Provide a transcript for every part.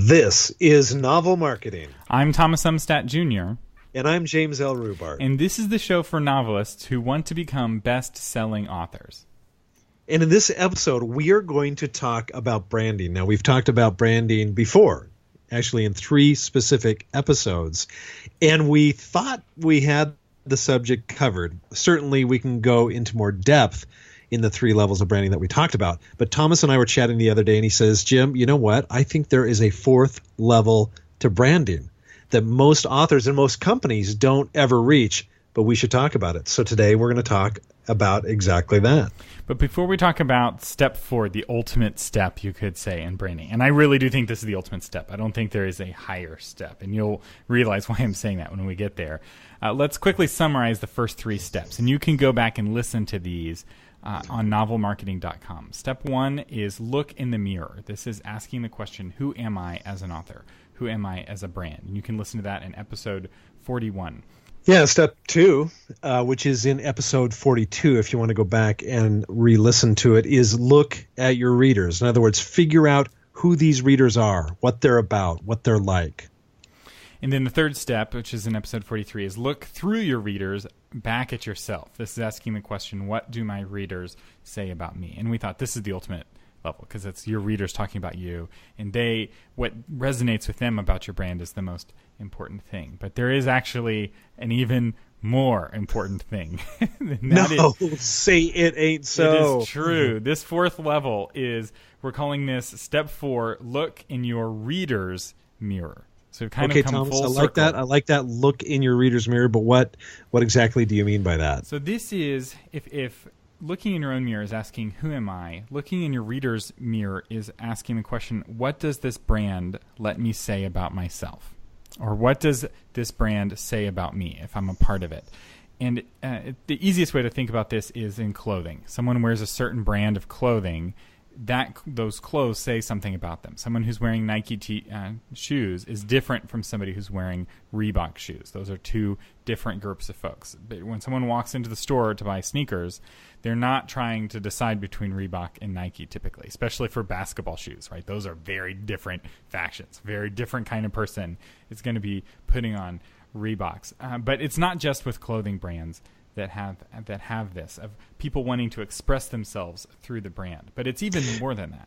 This is Novel Marketing. I'm Thomas Umstattd Jr. And I'm James L. Rubart. And this is the show for novelists who want to become best-selling authors. And in this episode, we are going to talk about branding. Now, we've talked about branding before, actually in 3 specific episodes. And we thought we had the subject covered. Certainly, we can go into more depth in the 3 levels of branding that we talked about. But Thomas and I were chatting the other day, and he says, Jim, you know what? I think there is a 4th level to branding that most authors and most companies don't ever reach, but we should talk about it. So today we're going to talk about exactly that. But before we talk about step 4, the ultimate step, you could say, in branding, and I really do think this is the ultimate step. I don't think there is a higher step, and you'll realize why I'm saying that when we get there. Let's quickly summarize the first 3 steps, and you can go back and listen to these on novelmarketing.com. Step 1 is look in the mirror. This is asking the question, who am I as an author? Who am I as a brand? And you can listen to that in episode 41. Yeah, step 2, which is in episode 42, if you want to go back and re-listen to it, is look at your readers. In other words, figure out who these readers are, what they're about, what they're like. And then the third step, which is in episode 43, is look through your readers back at yourself. This is asking the question, what do my readers say about me? And we thought this is the ultimate level because it's your readers talking about you, and what resonates with them about your brand is the most important thing. But there is actually an even more important thing. Say it ain't so. It is true. This 4th level is, we're calling this step 4, look in your reader's mirror. So kind of come Thomas, full I like circle. that. I like that look in your reader's mirror, but what exactly do you mean by that? So this is, if looking in your own mirror is asking, who am I? Looking in your reader's mirror is asking the question, what does this brand let me say about myself? Or what does this brand say about me if I'm a part of it? And the easiest way to think about this is in clothing. Someone wears a certain brand of clothing, those clothes say something about them. Someone who's wearing Nike shoes is different from somebody who's wearing Reebok shoes. Those are 2 different groups of folks. But when someone walks into the store to buy sneakers, they're not trying to decide between Reebok and Nike typically, especially for basketball shoes, right? Those are very different factions. Very different kind of person is going to be putting on Reeboks. But it's not just with clothing brands that have this, of people wanting to express themselves through the brand. But it's even more than that.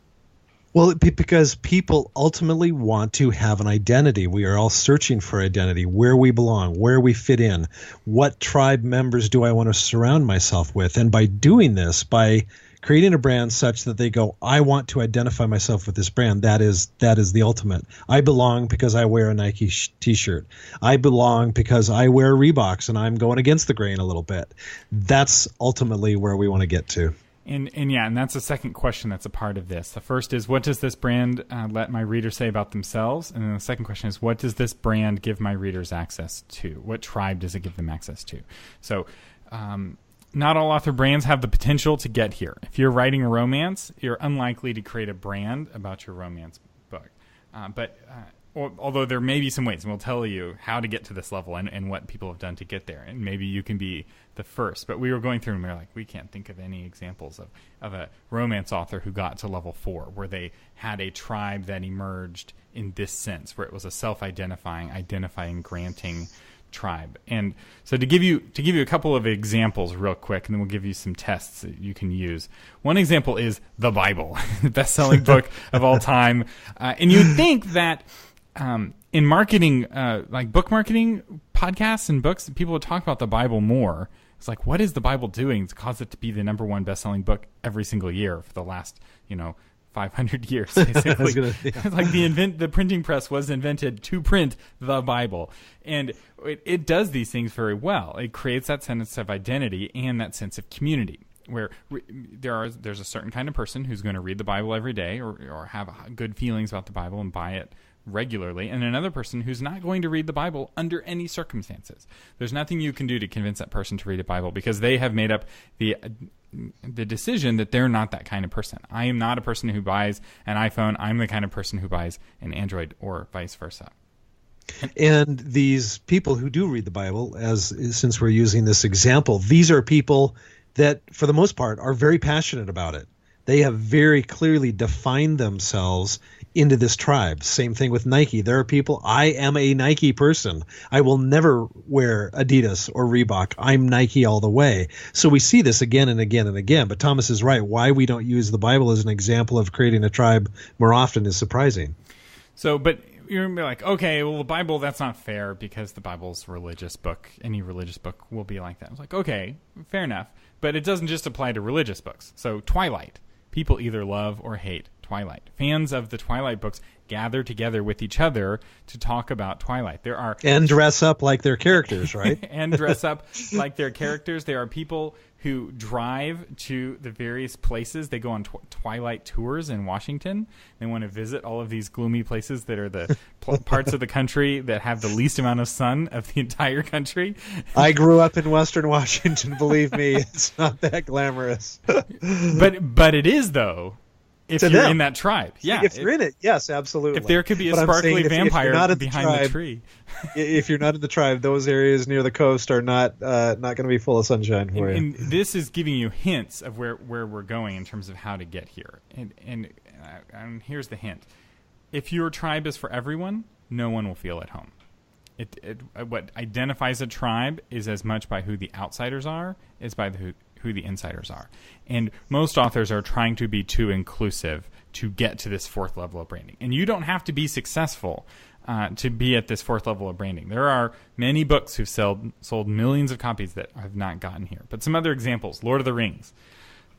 Well, because people ultimately want to have an identity. We are all searching for identity, where we belong, where we fit in, what tribe members do I want to surround myself with. And by doing this, by creating a brand such that they go, I want to identify myself with this brand, that is the ultimate. I belong because I wear a Nike t-shirt. I belong because I wear Reeboks and I'm going against the grain a little bit. That's ultimately where we want to get to. And that's the second question that's a part of this. The first is, what does this brand let my readers say about themselves? And then the second question is, what does this brand give my readers access to? What tribe does it give them access to? So not all author brands have the potential to get here. If you're writing a romance, you're unlikely to create a brand about your romance book. Although there may be some ways, and we'll tell you how to get to this level and what people have done to get there. And maybe you can be the first. But we were going through and we were like, we can't think of any examples of a romance author who got to level 4, where they had a tribe that emerged in this sense, where it was a self-identifying, granting tribe. And so to give you a couple of examples real quick, and then we'll give you some tests that you can use. One example is the Bible, the best-selling book of all time. And you'd think that in marketing, like book marketing podcasts and books, people would talk about the Bible more. It's like, what is the Bible doing to cause it to be the number 1 best-selling book every single year for the last, 500 years, basically? It's like the printing press was invented to print the Bible. And it does these things very well. It creates that sense of identity and that sense of community, where there's a certain kind of person who's going to read the Bible every day or have good feelings about the Bible and buy it regularly, and another person who's not going to read the Bible under any circumstances. There's nothing you can do to convince that person to read the Bible because they have made up the decision that they're not that kind of person. I am not a person who buys an iPhone. I'm the kind of person who buys an Android, or vice versa. And these people who do read the Bible, since we're using this example, these are people that, for the most part, are very passionate about it. They have very clearly defined themselves into this tribe. Same thing with Nike. There are people, I am a Nike person. I will never wear Adidas or Reebok. I'm Nike all the way. So we see this again and again and again. But Thomas is right. Why we don't use the Bible as an example of creating a tribe more often is surprising. So, but you're going to be like, okay, well, the Bible, that's not fair because the Bible's a religious book. Any religious book will be like that. I was like, okay, fair enough. But it doesn't just apply to religious books. So Twilight. People either love or hate Twilight. Fans of the Twilight books gather together with each other to talk about Twilight. And dress up like their characters, right? And dress up like their characters. There are people who drive to the various places. They go on Twilight tours in Washington. They want to visit all of these gloomy places that are the parts of the country that have the least amount of sun of the entire country. I grew up in Western Washington. Believe me, it's not that glamorous. But it is, though. If you're in that tribe, if you're in it, yes, absolutely. If there could be a sparkly vampire behind the tree, if you're not in the tribe, those areas near the coast are not going to be full of sunshine for you. And this is giving you hints of where we're going in terms of how to get here. And here's the hint: if your tribe is for everyone, no one will feel at home. What identifies a tribe is as much by who the outsiders are as by who the insiders are. And most authors are trying to be too inclusive to get to this fourth level of branding. And you don't have to be successful to be at this fourth level of branding. There are many books who've sold millions of copies that have not gotten here. But some other examples, Lord of the Rings.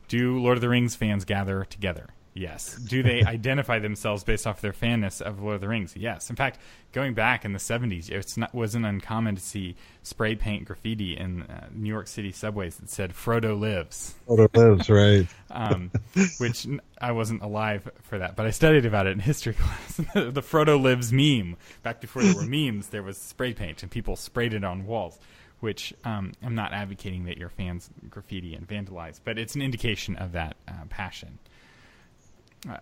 Do Lord of the Rings fans gather together? Yes. Do they identify themselves based off their fanness of Lord of the Rings? Yes. In fact, going back in the 70s, it wasn't uncommon to see spray paint graffiti in New York City subways that said "Frodo lives." Frodo lives, right? Which I wasn't alive for that, but I studied about it in history class. The Frodo lives meme. Back before there were memes, there was spray paint, and people sprayed it on walls. Which I'm not advocating that your fans graffiti and vandalize, but it's an indication of that passion.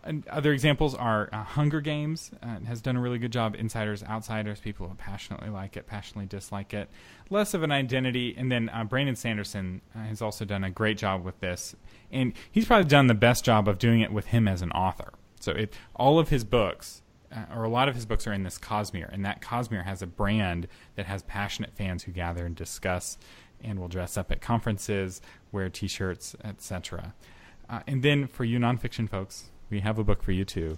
And other examples are Hunger Games has done a really good job. Insiders, outsiders, people who passionately like it, passionately dislike it. Less of an identity. And then Brandon Sanderson has also done a great job with this. And he's probably done the best job of doing it with him as an author. So all of his books, or a lot of his books, are in this Cosmere. And that Cosmere has a brand that has passionate fans who gather and discuss and will dress up at conferences, wear T-shirts, etc. And then for you nonfiction folks, we have a book for you too.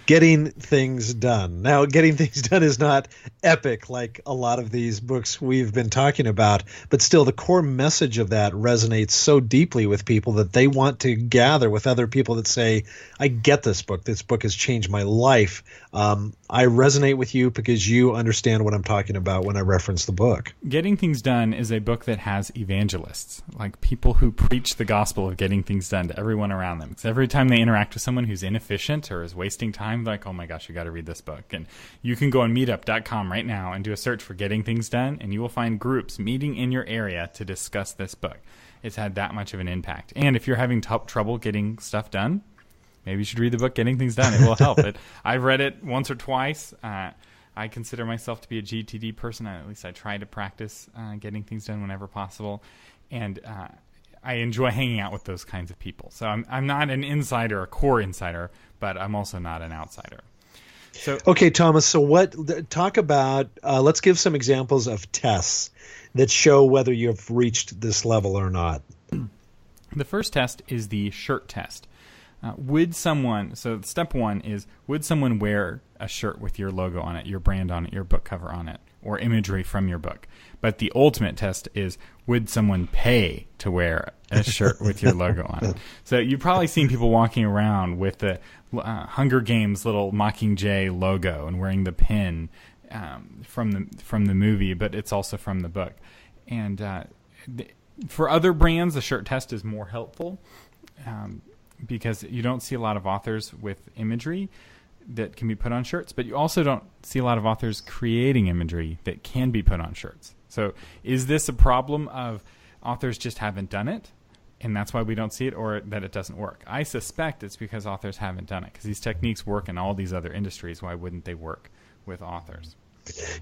Getting Things Done. Now, Getting Things Done is not epic like a lot of these books we've been talking about, but still the core message of that resonates so deeply with people that they want to gather with other people that say, I get this book. This book has changed my life. I resonate with you because you understand what I'm talking about when I reference the book. Getting Things Done is a book that has evangelists, like people who preach the gospel of getting things done to everyone around them. Because every time they interact with someone who's inefficient or is wasting time, they're like, oh my gosh, you got to read this book. And you can go on meetup.com right now and do a search for Getting Things Done, and you will find groups meeting in your area to discuss this book. It's had that much of an impact. And if you're having trouble getting stuff done, maybe you should read the book Getting Things Done. It will help. I've read it once or twice. I consider myself to be a GTD person. At least I try to practice getting things done whenever possible. And I enjoy hanging out with those kinds of people. So I'm not an insider, a core insider, but I'm also not an outsider. So okay, Thomas. So talk about? Let's give some examples of tests that show whether you've reached this level or not. The first test is the shirt test. Would someone? So step one is: would someone wear a shirt with your logo on it, your brand on it, your book cover on it, or imagery from your book? But the ultimate test is: would someone pay to wear a shirt with your logo on it? So you've probably seen people walking around with the Hunger Games little Mockingjay logo and wearing the pin from the movie, but it's also from the book. And for other brands, the shirt test is more helpful because you don't see a lot of authors with imagery that can be put on shirts, but you also don't see a lot of authors creating imagery that can be put on shirts. So is this a problem of authors just haven't done it, and that's why we don't see it, or that it doesn't work? I suspect it's because authors haven't done it, because these techniques work in all these other industries. Why wouldn't they work with authors?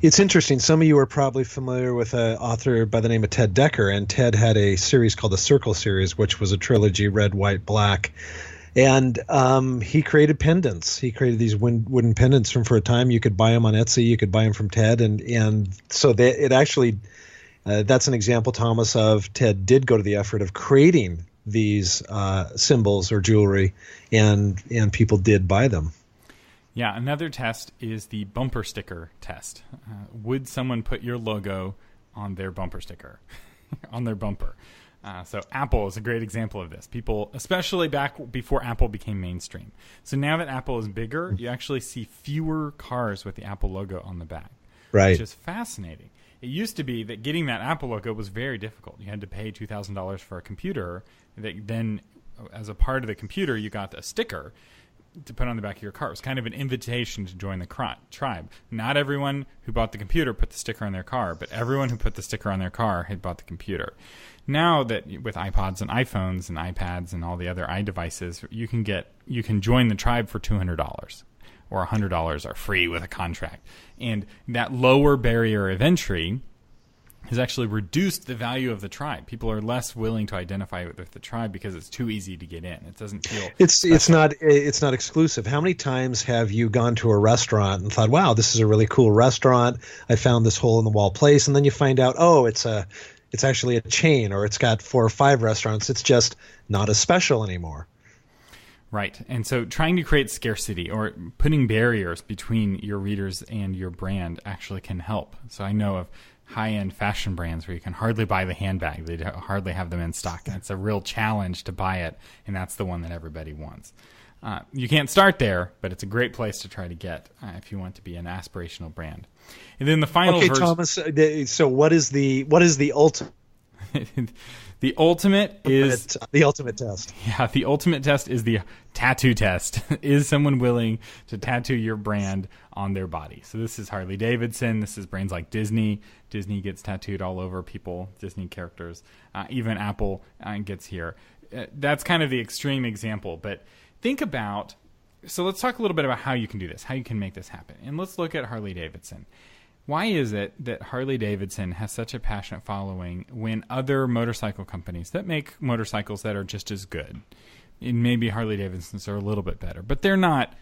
It's interesting. Some of you are probably familiar with an author by the name of Ted Decker, and Ted had a series called the Circle series, which was a trilogy, red, white, black. And he created pendants. He created these wooden pendants for a time. You could buy them on Etsy. You could buy them from Ted. And so it actually, that's an example, Thomas, of Ted did go to the effort of creating these symbols or jewelry, and people did buy them. Yeah, another test is the bumper sticker test. Would someone put your logo on their bumper sticker, on their bumper? So Apple is a great example of this. People, especially back before Apple became mainstream. So now that Apple is bigger, you actually see fewer cars with the Apple logo on the back, right? Which is fascinating. It used to be that getting that Apple logo was very difficult. You had to pay $2,000 for a computer. That then, as a part of the computer, you got a sticker to put on the back of your car. It was kind of an invitation to join the tribe. Not everyone who bought the computer put the sticker on their car, but everyone who put the sticker on their car had bought the computer. Now that with iPods and iPhones and iPads and all the other iDevices, you can join the tribe for $200 or $100 are free with a contract. And that lower barrier of entry has actually reduced the value of the tribe. People are less willing to identify with the tribe because it's too easy to get in. It doesn't feel it's not exclusive. How many times have you gone to a restaurant and thought, "Wow, this is a really cool restaurant. I found this hole in the wall place," and then you find out, "Oh, it's actually a chain, or it's got 4 or 5 restaurants. It's just not as special anymore." Right. And so trying to create scarcity or putting barriers between your readers and your brand actually can help. So I know of high-end fashion brands where you can hardly buy the handbag. They hardly have them in stock. And it's a real challenge to buy it, and that's the one that everybody wants. You can't start there, but it's a great place to try to get if you want to be an aspirational brand. And then the final version. Thomas, so what is the ultimate? The ultimate is the ultimate test. Yeah, the ultimate test is the tattoo test. Is someone willing to tattoo your brand on their body? So this is Harley Davidson. This is brands like Disney. Disney gets tattooed all over people, Disney characters. Even Apple gets here. That's kind of the extreme example. But think about, so let's talk a little bit about how you can do this, how you can make this happen. And let's look at Harley Davidson. Why is it that Harley Davidson has such a passionate following when other motorcycle companies that make motorcycles that are just as good, and maybe Harley Davidsons are a little bit better, but they're not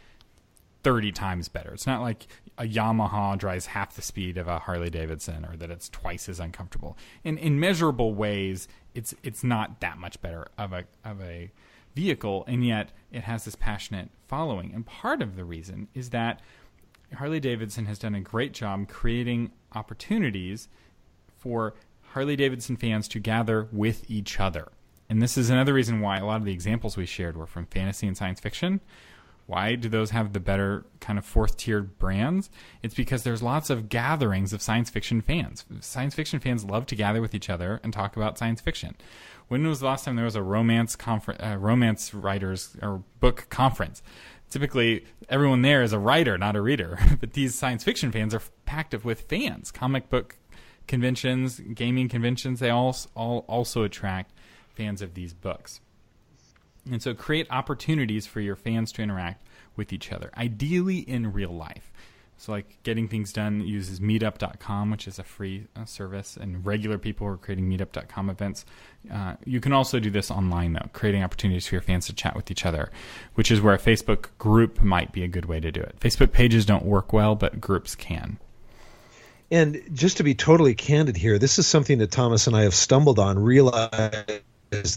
30 times better. It's not like a Yamaha drives half the speed of a Harley Davidson or that it's twice as uncomfortable. In measurable ways, it's not that much better of a vehicle, and yet it has this passionate following. And part of the reason is that Harley Davidson has done a great job creating opportunities for Harley Davidson fans to gather with each other. And this is another reason why a lot of the examples we shared were from fantasy and science fiction. Why do those have the better kind of fourth-tiered brands? It's because there's lots of gatherings of science fiction fans. Science fiction fans love to gather with each other and talk about science fiction. When was the last time there was a romance writers or book conference? Typically, everyone there is a writer, not a reader. But these science fiction fans are packed with fans. Comic book conventions, gaming conventions, they all also attract fans of these books. And so create opportunities for your fans to interact with each other, ideally in real life. So like Getting Things Done uses meetup.com, which is a free service, and regular people are creating meetup.com events. You can also do this online, though, creating opportunities for your fans to chat with each other, which is where a Facebook group might be a good way to do it. Facebook pages don't work well, but groups can. And just to be totally candid here, this is something that Thomas and I have stumbled on, realized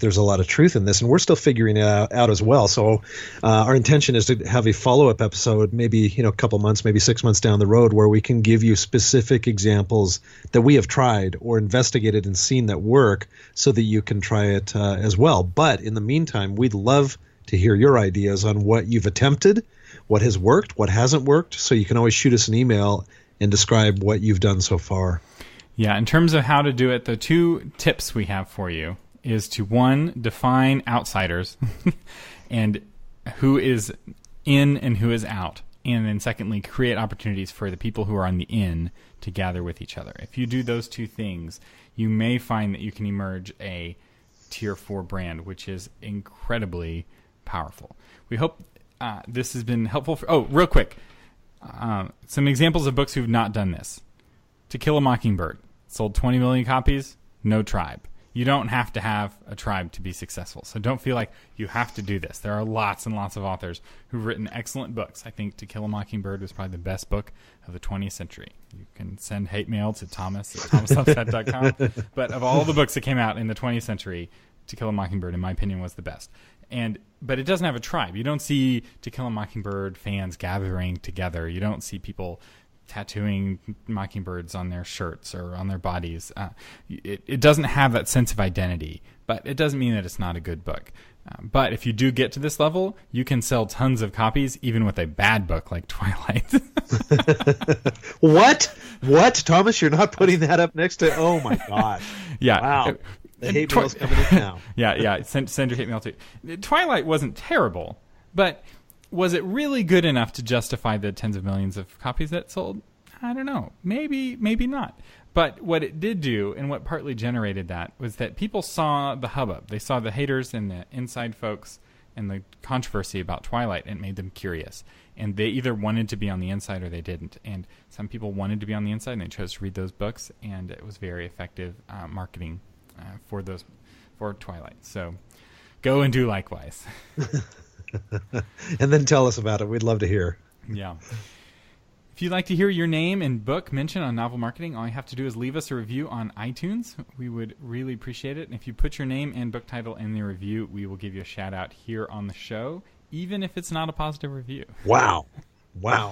there's a lot of truth in this, and we're still figuring it out as well. So our intention is to have a follow-up episode, maybe a couple months, maybe 6 months down the road, where we can give you specific examples that we have tried or investigated and seen that work, so that you can try it as well. But in the meantime, we'd love to hear your ideas on what you've attempted, what has worked, what hasn't worked. So you can always shoot us an email and describe what you've done so far. Yeah, in terms of how to do it, the 2 tips we have for you is to, 1, define outsiders and who is in and who is out. And then secondly, create opportunities for the people who are on the in to gather with each other. If you do those 2 things, you may find that you can emerge a tier 4 brand, which is incredibly powerful. We hope this has been helpful. Real quick. Some examples of books who've not done this. To Kill a Mockingbird. Sold 20 million copies, no tribe. You don't have to have a tribe to be successful. So don't feel like you have to do this. There are lots and lots of authors who've written excellent books. I think To Kill a Mockingbird was probably the best book of the 20th century. You can send hate mail to Thomas at thomasupset.com. But of all the books that came out in the 20th century, To Kill a Mockingbird, in my opinion, was the best. But it doesn't have a tribe. You don't see To Kill a Mockingbird fans gathering together. You don't see people tattooing mockingbirds on their shirts or on their bodies. It doesn't have that sense of identity, but it doesn't mean that it's not a good book. But if you do get to this level, you can sell tons of copies, even with a bad book like Twilight. What? Thomas, you're not putting that up next to... Oh, my God. Yeah. Wow. The hate mail's coming in now. Yeah. Send your hate mail too. Twilight wasn't terrible, but... was it really good enough to justify the tens of millions of copies that sold? I don't know. Maybe not. But what it did do, and what partly generated that, was that people saw the hubbub. They saw the haters and the inside folks and the controversy about Twilight, and it made them curious. And they either wanted to be on the inside or they didn't. And some people wanted to be on the inside, and they chose to read those books, and it was very effective marketing for Twilight. So go and do likewise. And then tell us about it. We'd love to hear. Yeah. If you'd like to hear your name and book mentioned on Novel Marketing, all you have to do is leave us a review on iTunes. We would really appreciate it. And if you put your name and book title in the review, we will give you a shout out here on the show, even if it's not a positive review. Wow.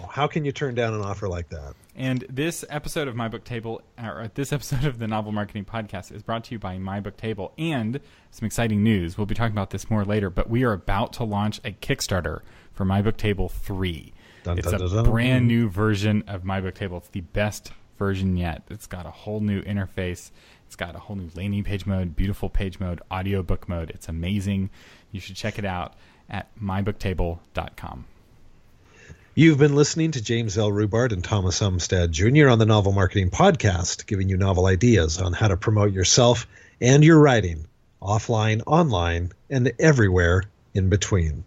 How can you turn down an offer like that? And this episode of MyBookTable, or this episode of the Novel Marketing Podcast, is brought to you by MyBookTable. And some exciting news. We'll be talking about this more later, but we are about to launch a Kickstarter for MyBookTable 3. It's a brand new version of MyBookTable. It's the best version yet. It's got a whole new interface. It's got a whole new landing page mode, beautiful page mode, audiobook mode. It's amazing. You should check it out at MyBookTable.com. You've been listening to James L. Rubart and Thomas Umstead Jr. on the Novel Marketing Podcast, giving you novel ideas on how to promote yourself and your writing, offline, online, and everywhere in between.